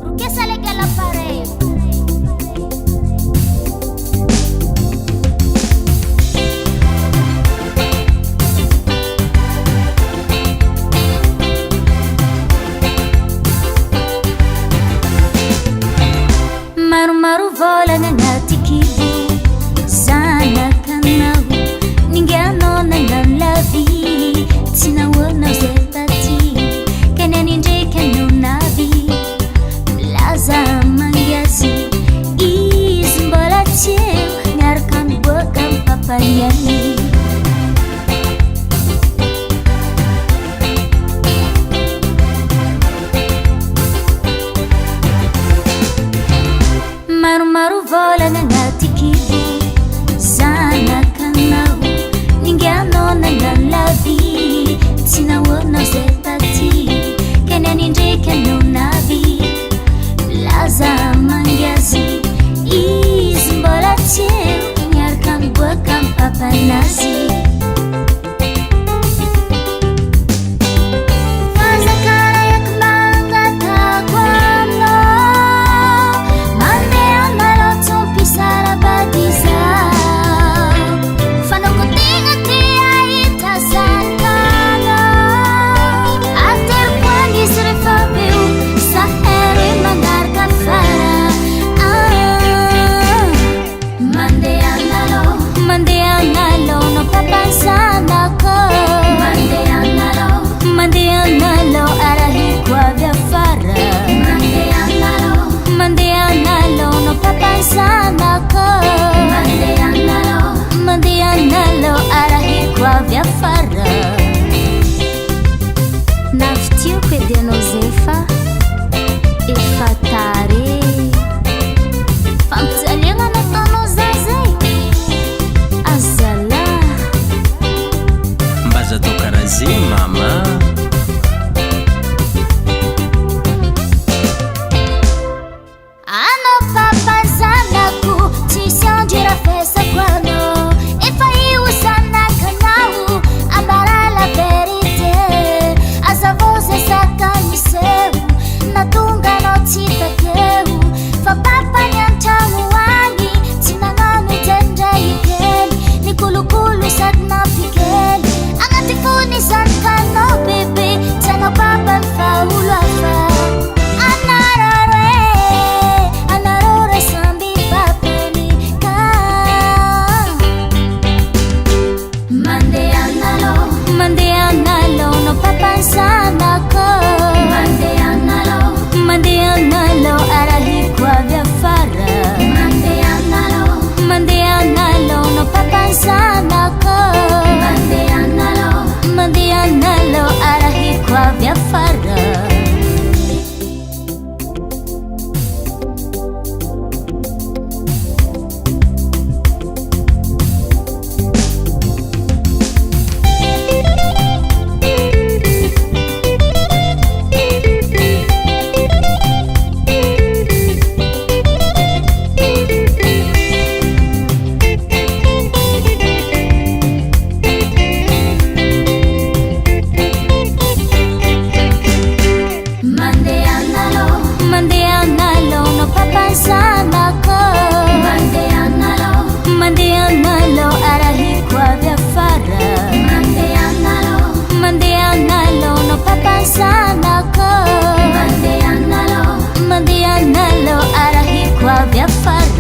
Ruquesa legal la pared. Maru-maru vola ngangati kibu sana kanau ningiano nanganlavi tinawona zetati keneninde kenunavi laza mangiasi izmbola cheu ngarkan bokam papayani Maru-maru vola ngangati kibu sana kanau ningiano nanganlavi tinawona zetati keneninde kenunavi laza mangiasi izmbola cheu ngarkan bokam papanazi Naftiu que de nozefa e fatare Famtsalinga na tono zazay Azala Mbaza tokarazi mama Ano papazanaku Tisandira festa quando E fai usana canau Ambara la verite Asa voz essa camiseu Natunga no titakeu Fa papa nyantamu wangi Tinanganu tenda ikeli Nikulukulu sad na pikeli Angatifuni san kano bebe Tano papa mfaulu afa Anarore sambi papeni ka Mande analo no papa sana ko Mande analo arahi kwa vya fara Mande analo no papa sana ko Mande analo arahi kwa vya fara Mande analo no papa sana ko Mande analo arahi kwa vya fara Mande analo no papa sana ko Mande analo arahi kwa vya fara